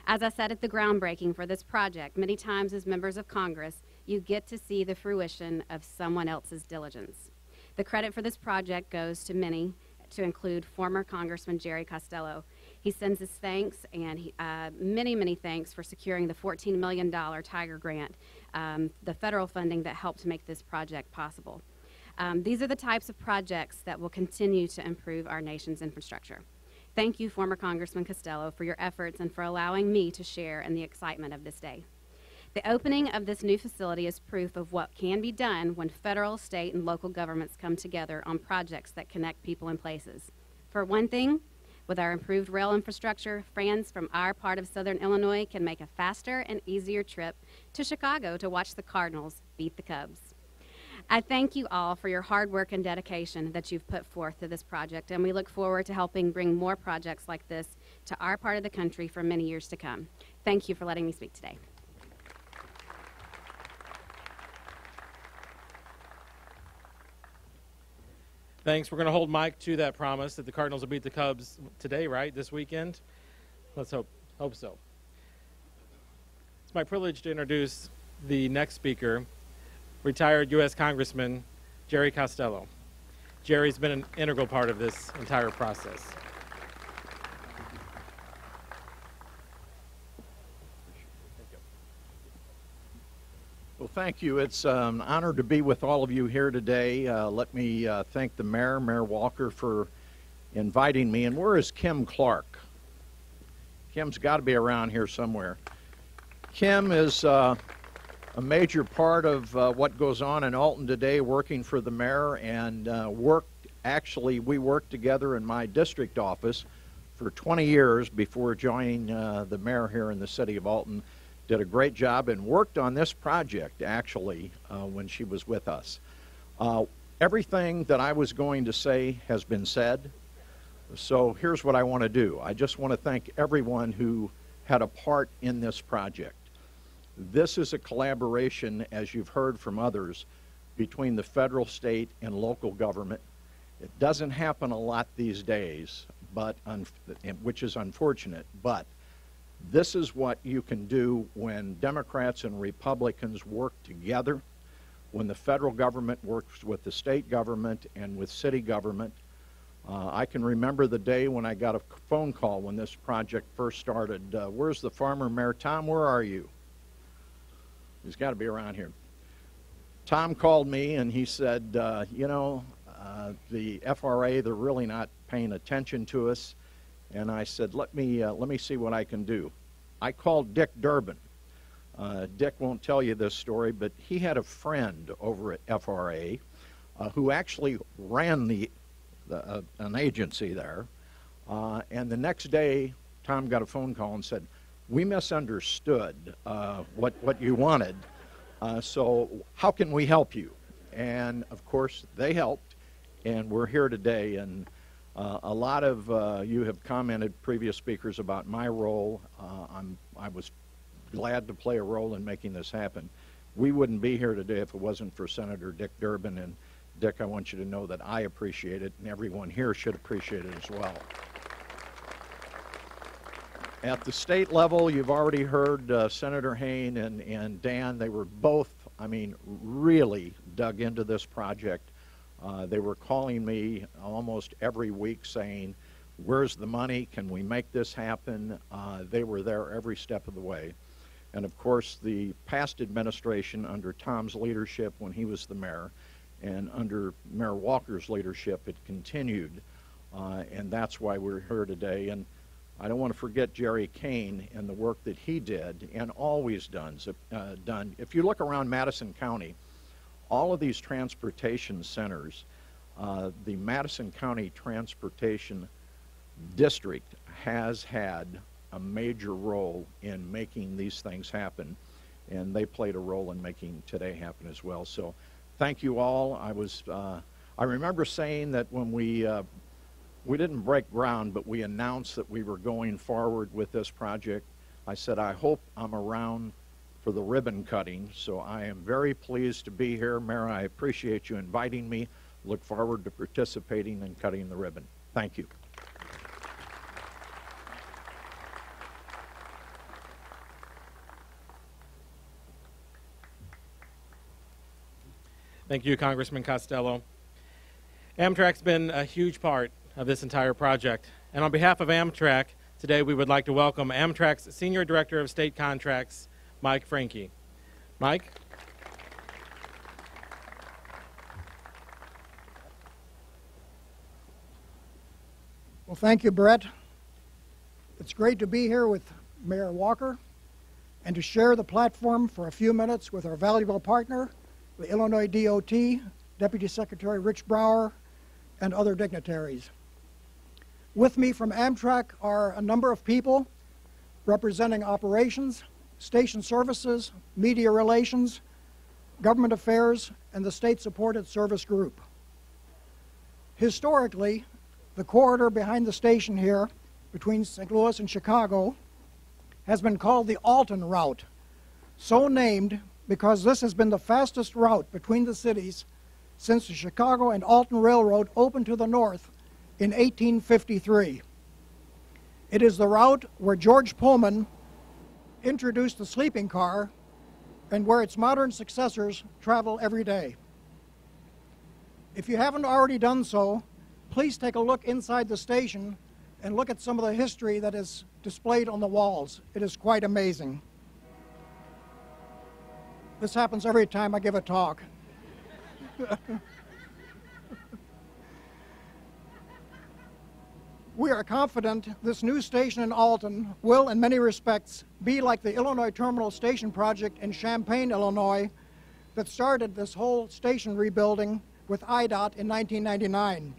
As I said at the groundbreaking for this project, many times as members of Congress, you get to see the fruition of someone else's diligence. The credit for this project goes to many, to include former Congressman Jerry Costello. He sends his thanks and many, many thanks for securing the $14 million Tiger Grant, the federal funding that helped make this project possible. These are the types of projects that will continue to improve our nation's infrastructure. Thank you, former Congressman Costello, for your efforts and for allowing me to share in the excitement of this day. The opening of this new facility is proof of what can be done when federal, state, and local governments come together on projects that connect people and places. For one thing, with our improved rail infrastructure, fans from our part of Southern Illinois can make a faster and easier trip to Chicago to watch the Cardinals beat the Cubs. I thank you all for your hard work and dedication that you've put forth to this project, and we look forward to helping bring more projects like this to our part of the country for many years to come. Thank you for letting me speak today. Thanks. We're going to hold Mike to that promise that the Cardinals will beat the Cubs today, right? This weekend? Let's hope so. It's my privilege to introduce the next speaker, retired U.S. Congressman Jerry Costello. Jerry's been an integral part of this entire process. Well, thank you. It's an honor to be with all of you here today. Let me thank the mayor, Mayor Walker, for inviting me. And where is Kim Clark? Kim's got to be around here somewhere. Kim is a major part of what goes on in Alton today, working for the mayor, and we worked together in my district office for 20 years before joining the mayor here in the city of Alton. Did a great job and worked on this project, actually, when she was with us. Everything that I was going to say has been said, so here's what I want to do. I just want to thank everyone who had a part in this project. This is a collaboration, as you've heard from others, between the federal, state, and local government. It doesn't happen a lot these days, which is unfortunate, but this is what you can do when Democrats and Republicans work together, when the federal government works with the state government and with city government. I can remember the day when I got a phone call when this project first started. Where's the farmer, Mayor Tom? Where are you? He's got to be around here. Tom called me and he said, you know, the FRA, they're really not paying attention to us. And I said, let me see what I can do. I called Dick Durbin. Dick won't tell you this story, but he had a friend over at FRA who actually ran an agency there. And the next day, Tom got a phone call and said, we misunderstood what you wanted, so how can we help you? And of course, they helped, and we're here today. And a lot of you have commented, previous speakers, about my role. I was glad to play a role in making this happen. We wouldn't be here today if it wasn't for Senator Dick Durbin. And Dick, I want you to know that I appreciate it, and everyone here should appreciate it as well. At the state level, you've already heard Senator Hayne and Dan. They were both, I mean, really dug into this project. They were calling me almost every week saying, where's the money? Can we make this happen? They were there every step of the way. And of course, the past administration under Tom's leadership when he was the mayor, and under Mayor Walker's leadership, it continued. And that's why we're here today. And I don't want to forget Jerry Kane and the work that he did and always done. If you look around Madison County, all of these transportation centers, the Madison County Transportation District has had a major role in making these things happen, and they played a role in making today happen as well. So thank you all. I remember saying that when we didn't break ground, but we announced that we were going forward with this project. I said, I hope I'm around for the ribbon cutting, so I am very pleased to be here. Mayor, I appreciate you inviting me. Look forward to participating and cutting the ribbon. Thank you. Thank you, Congressman Costello. Amtrak's been a huge part of this entire project. And on behalf of Amtrak, today we would like to welcome Amtrak's Senior Director of State Contracts, Mike Franke. Mike? Well, thank you, Brett. It's great to be here with Mayor Walker and to share the platform for a few minutes with our valuable partner, the Illinois DOT, Deputy Secretary Rich Brower, and other dignitaries. With me from Amtrak are a number of people representing operations, station services, media relations, government affairs, and the state-supported service group. Historically, the corridor behind the station here between St. Louis and Chicago has been called the Alton Route, so named because this has been the fastest route between the cities since the Chicago and Alton Railroad opened to the north in 1853. It is the route where George Pullman introduced the sleeping car and where its modern successors travel every day. If you haven't already done so, please take a look inside the station and look at some of the history that is displayed on the walls. It is quite amazing. This happens every time I give a talk. We are confident this new station in Alton will, in many respects, be like the Illinois Terminal Station project in Champaign, Illinois, that started this whole station rebuilding with IDOT in 1999,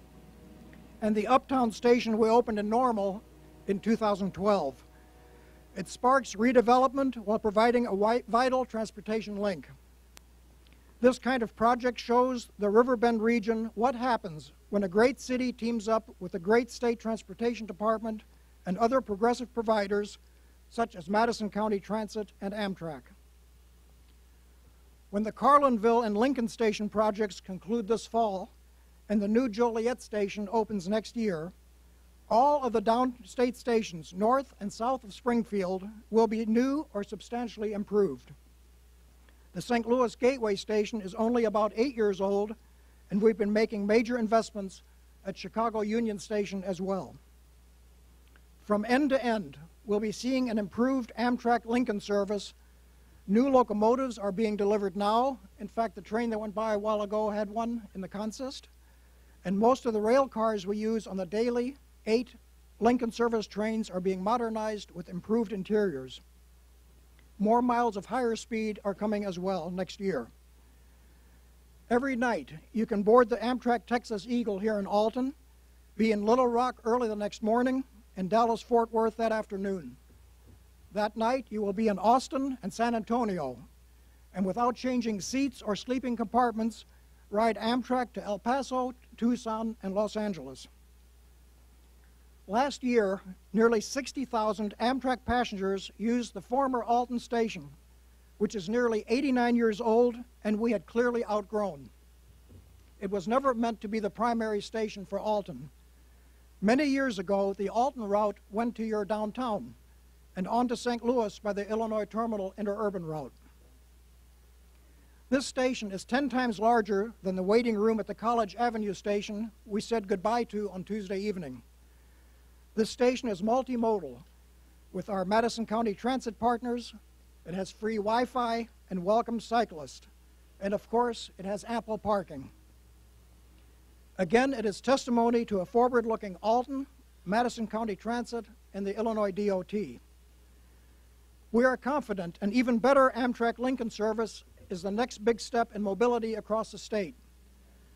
and the Uptown station we opened in Normal in 2012. It sparks redevelopment while providing a vital transportation link. This kind of project shows the Riverbend region what happens when a great city teams up with a great state transportation department and other progressive providers such as Madison County Transit and Amtrak. When the Carlinville and Lincoln Station projects conclude this fall and the new Joliet Station opens next year, all of the downstate stations north and south of Springfield will be new or substantially improved. The St. Louis Gateway Station is only about 8 years old, and we've been making major investments at Chicago Union Station as well. From end to end, we'll be seeing an improved Amtrak Lincoln service. New locomotives are being delivered now. In fact, the train that went by a while ago had one in the consist. And most of the rail cars we use on the daily 8 Lincoln service trains are being modernized with improved interiors. More miles of higher speed are coming as well next year. Every night, you can board the Amtrak Texas Eagle here in Alton, be in Little Rock early the next morning, and Dallas-Fort Worth that afternoon. That night, you will be in Austin and San Antonio, and without changing seats or sleeping compartments, ride Amtrak to El Paso, Tucson, and Los Angeles. Last year, nearly 60,000 Amtrak passengers used the former Alton station, which is nearly 89 years old and we had clearly outgrown. It was never meant to be the primary station for Alton. Many years ago, the Alton route went to your downtown and on to St. Louis by the Illinois Terminal interurban route. This station is 10 times larger than the waiting room at the College Avenue station we said goodbye to on Tuesday evening. This station is multimodal with our Madison County Transit partners. It has free Wi-Fi and welcomes cyclists. And of course, it has ample parking. Again, it is testimony to a forward-looking Alton, Madison County Transit, and the Illinois DOT. We are confident an even better Amtrak Lincoln service is the next big step in mobility across the state.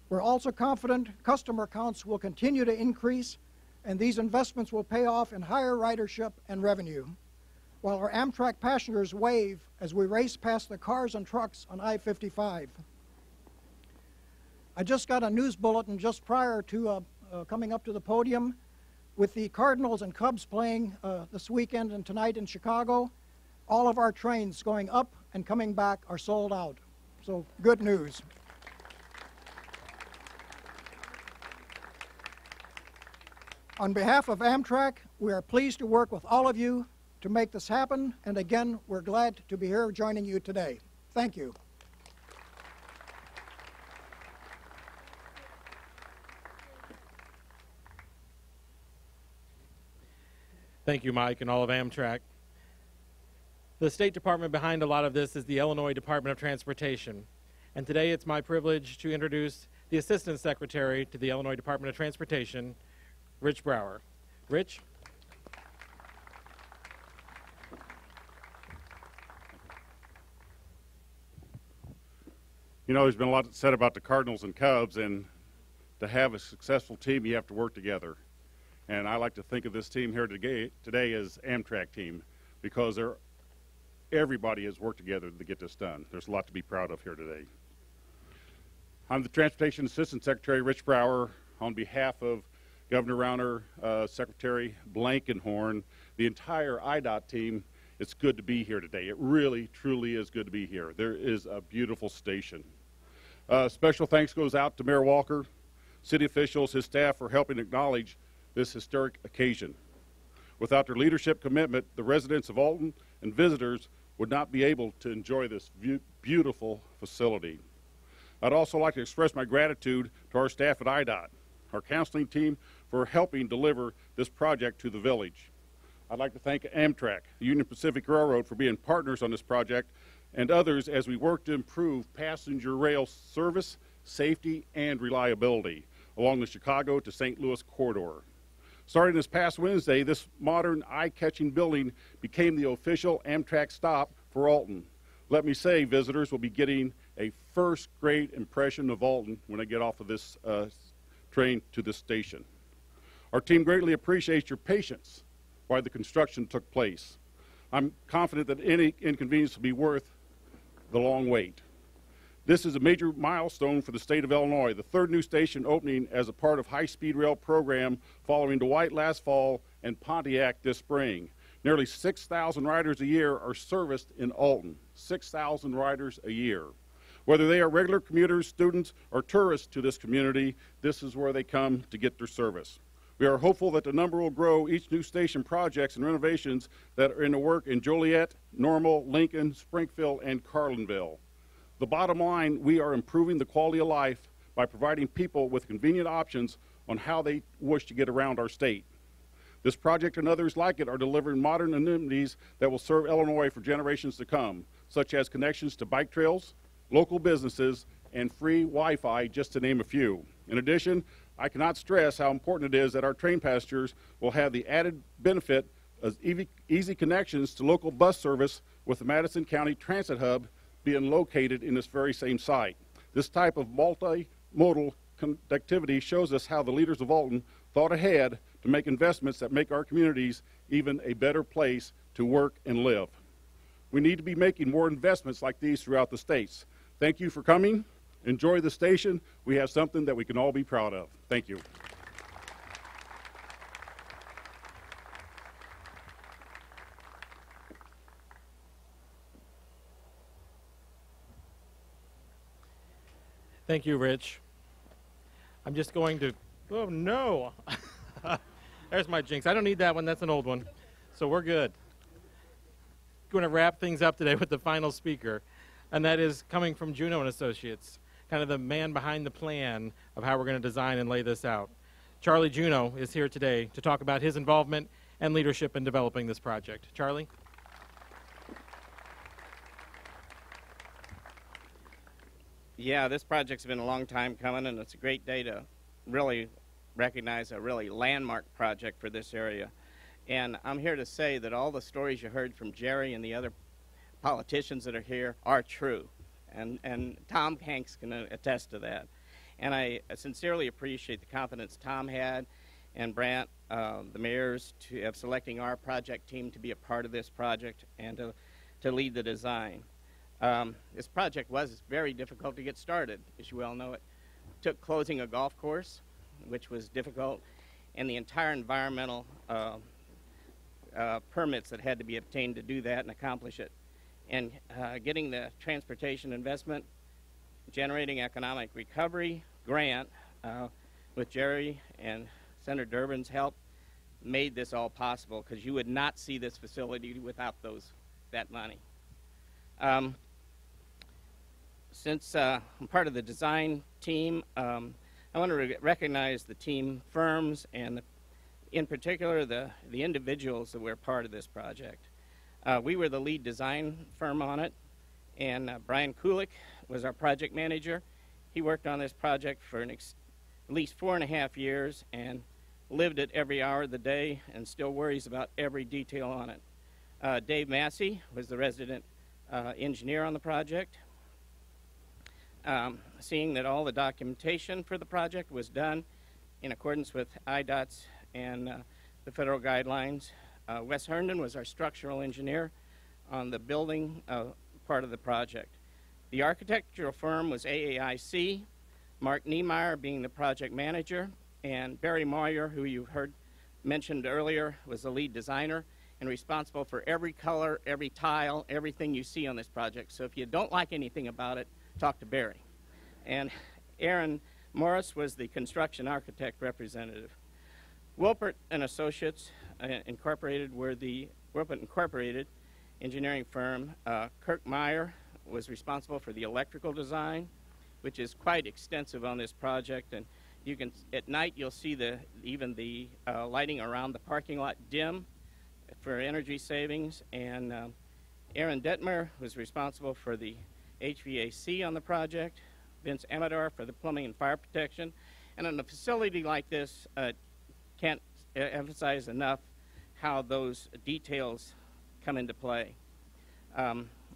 We're also confident customer counts will continue to increase, and these investments will pay off in higher ridership and revenue, while our Amtrak passengers wave as we race past the cars and trucks on I-55. I just got a news bulletin just prior to coming up to the podium. With the Cardinals and Cubs playing this weekend and tonight in Chicago, all of our trains going up and coming back are sold out. So good news. On behalf of Amtrak, we are pleased to work with all of you to make this happen, and again, we're glad to be here joining you today. Thank you. Thank you, Mike, and all of Amtrak. The State Department behind a lot of this is the Illinois Department of Transportation. And today it's my privilege to introduce the Assistant Secretary to the Illinois Department of Transportation, Rich Brower. Rich? You know, there's been a lot said about the Cardinals and Cubs, and to have a successful team, you have to work together. And I like to think of this team here today as Amtrak team, because everybody has worked together to get this done. There's a lot to be proud of here today. I'm the Transportation Assistant Secretary, Rich Brower, on behalf of Governor Rauner, Secretary Blankenhorn, the entire IDOT team. It's good to be here today. It really, truly is good to be here. There is a beautiful station. Special thanks goes out to Mayor Walker, city officials, his staff for helping acknowledge this historic occasion. Without their leadership commitment, the residents of Alton and visitors would not be able to enjoy this beautiful facility. I'd also like to express my gratitude to our staff at IDOT, our counseling team, for helping deliver this project to the village. I'd like to thank Amtrak, the Union Pacific Railroad, for being partners on this project, and others as we work to improve passenger rail service, safety, and reliability along the Chicago to St. Louis corridor. Starting this past Wednesday, this modern, eye-catching building became the official Amtrak stop for Alton. Let me say, visitors will be getting a first-grade impression of Alton when they get off of this train to this station. Our team greatly appreciates your patience while the construction took place. I'm confident that any inconvenience will be worth the long wait. This is a major milestone for the state of Illinois, the third new station opening as a part of high-speed rail program following Dwight last fall and Pontiac this spring. Nearly 6,000 riders a year are serviced in Alton. 6,000 riders a year. Whether they are regular commuters, students, or tourists to this community, this is where they come to get their service. We are hopeful that the number will grow each new station projects and renovations that are in the work in Joliet, Normal, Lincoln, Springfield, and Carlinville. The bottom line, we are improving the quality of life by providing people with convenient options on how they wish to get around our state. This project and others like it are delivering modern amenities that will serve Illinois for generations to come, such as connections to bike trails, local businesses, and free Wi-Fi, just to name a few. In addition, I cannot stress how important it is that our train passengers will have the added benefit of easy connections to local bus service with the Madison County Transit Hub being located in this very same site. This type of multimodal connectivity shows us how the leaders of Alton thought ahead to make investments that make our communities even a better place to work and live. We need to be making more investments like these throughout the states. Thank you for coming. Enjoy the station. We have something that we can all be proud of. Thank you. Thank you, Rich. I'm just going to, oh no. There's my jinx. I don't need that one. That's an old one. So we're good. Going to wrap things up today with the final speaker, and that is coming from Juno & Associates, kind of the man behind the plan of how we're going to design and lay this out. Charlie Juno is here today to talk about his involvement and leadership in developing this project. Charlie? Yeah, this project's been a long time coming, and it's a great day to really recognize a really landmark project for this area. And I'm here to say that all the stories you heard from Jerry and the other politicians that are here are true. And Tom Hanks can attest to that. And I sincerely appreciate the confidence Tom had and Brant, the mayors, of selecting our project team to be a part of this project and to lead the design. This project was very difficult to get started, as you well know. It took closing a golf course, which was difficult, and the entire environmental permits that had to be obtained to do that and accomplish it. And getting the transportation investment, generating economic recovery grant with Jerry and Senator Durbin's help made this all possible, because you would not see this facility without that money. Since I'm part of the design team, I want to recognize the team firms and in particular the individuals that were part of this project. We were the lead design firm on it, and Brian Kulik was our project manager. He worked on this project for at least 4.5 years and lived it every hour of the day and still worries about every detail on it. Dave Massey was the resident engineer on the project. Seeing that all the documentation for the project was done in accordance with IDOT's and the federal guidelines. Wes Herndon was our structural engineer on the building part of the project. The architectural firm was AAIC, Mark Niemeyer being the project manager, and Barry Moyer, who you heard mentioned earlier, was the lead designer and responsible for every color, every tile, everything you see on this project. So if you don't like anything about it, talk to Barry. And Aaron Morris was the construction architect representative. Wilpert and Associates Incorporated were Wilpert Incorporated engineering firm. Kirk Meyer was responsible for the electrical design, which is quite extensive on this project. And you can, at night, you'll see even the lighting around the parking lot dim for energy savings. And Aaron Detmer was responsible for the HVAC on the project. Vince Amador for the plumbing and fire protection. And on a facility like this, can't emphasize enough how those details come into play.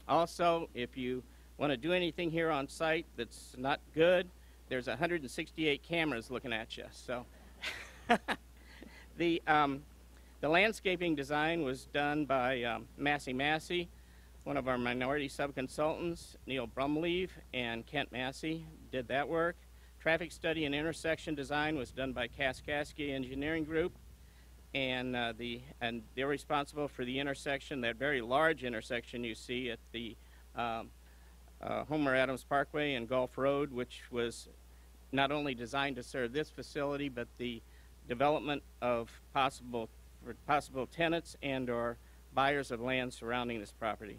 Also, if you want to do anything here on site that's not good, there's 168 cameras looking at you. So the landscaping design was done by Massey, one of our minority subconsultants. Neil Brumleve and Kent Massey did that work. Traffic study and intersection design was done by Kaskaskia Engineering Group, and they're responsible for the intersection, that very large intersection you see at the Homer Adams Parkway and Gulf Road, which was not only designed to serve this facility, but the development of possible tenants and or buyers of land surrounding this property.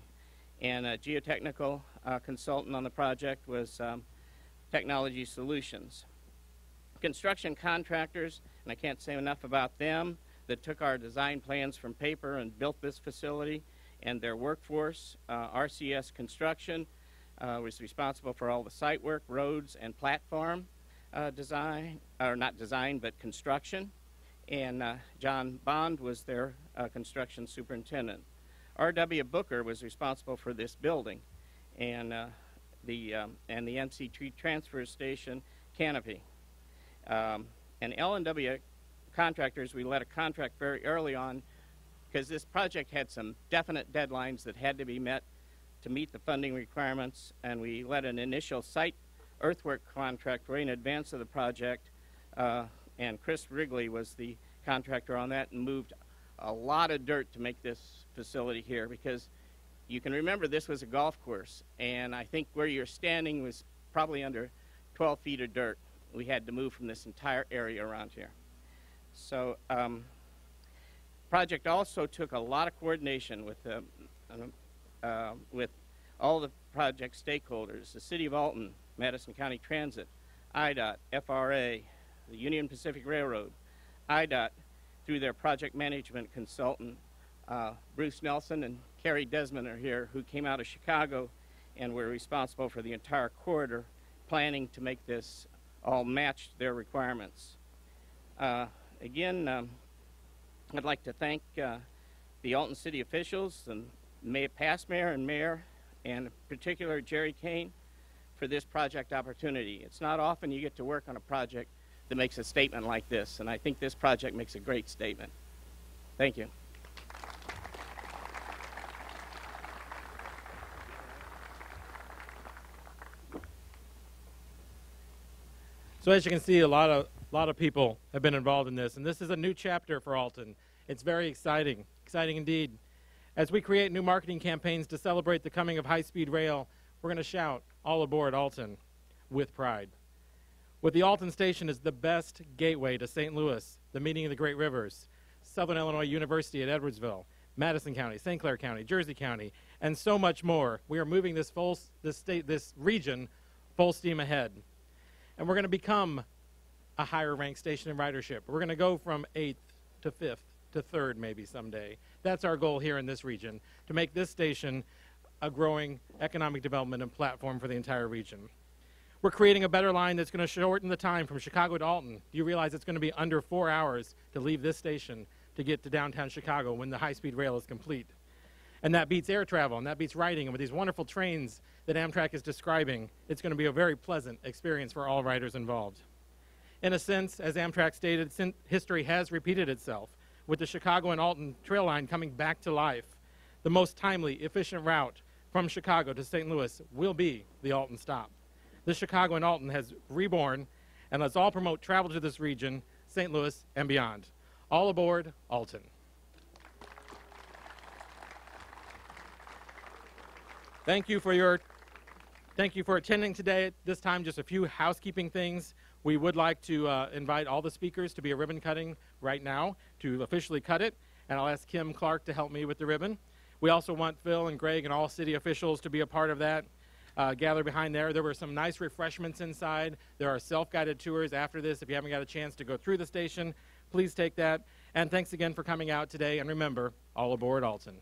And a geotechnical consultant on the project was Technology Solutions. Construction contractors, and I can't say enough about them, that took our design plans from paper and built this facility, and their workforce. RCS Construction was responsible for all the site work, roads, and platform design, or not design, but construction. And John Bond was their construction superintendent. R.W. Booker was responsible for this building, and the MC3 transfer station canopy. And L&W contractors, we let a contract very early on because this project had some definite deadlines that had to be met to meet the funding requirements, and we let an initial site earthwork contract way in advance of the project, and Chris Wrigley was the contractor on that and moved a lot of dirt to make this facility here, because you can remember this was a golf course, and I think where you're standing was probably under 12 feet of dirt. We had to move from this entire area around here. So project also took a lot of coordination with all the project stakeholders, the City of Alton, Madison County Transit, IDOT, FRA, the Union Pacific Railroad. IDOT, through their project management consultant, Bruce Nelson and Carrie Desmond are here, who came out of Chicago and were responsible for the entire corridor, planning to make this all match their requirements. Again, I'd like to thank the Alton City officials, and past mayor and mayor, and in particular Jerry Kane, for this project opportunity. It's not often you get to work on a project that makes a statement like this, and I think this project makes a great statement. Thank you. So as you can see, a lot of people have been involved in this, and this is a new chapter for Alton. It's very exciting indeed. As we create new marketing campaigns to celebrate the coming of high-speed rail, we're going to shout, "All aboard Alton," with pride. With the Alton Station is the best gateway to St. Louis, the meeting of the Great Rivers, Southern Illinois University at Edwardsville, Madison County, St. Clair County, Jersey County, and so much more. We are moving this region full steam ahead. And we're going to become a higher ranked station in ridership. We're going to go from 8th to 5th to 3rd maybe someday. That's our goal here in this region, to make this station a growing economic development and platform for the entire region. We're creating a better line that's going to shorten the time from Chicago to Alton. Do you realize it's going to be under 4 hours to leave this station to get to downtown Chicago when the high-speed rail is complete? And that beats air travel, and that beats riding. And with these wonderful trains that Amtrak is describing, it's going to be a very pleasant experience for all riders involved. In a sense, as Amtrak stated, history has repeated itself, with the Chicago and Alton trail line coming back to life. The most timely, efficient route from Chicago to St. Louis will be the Alton stop. The Chicago and Alton has reborn, and let's all promote travel to this region, St. Louis, and beyond. All aboard Alton. Thank you for attending today. At this time, just a few housekeeping things. We would like to invite all the speakers to be a ribbon cutting right now to officially cut it, and I'll ask Kim Clark to help me with the ribbon. We also want Phil and Greg and all city officials to be a part of that. Gather behind there. There were some nice refreshments inside. There are self-guided tours after this. If you haven't got a chance to go through the station, please take that. And thanks again for coming out today. And remember, all aboard Alton.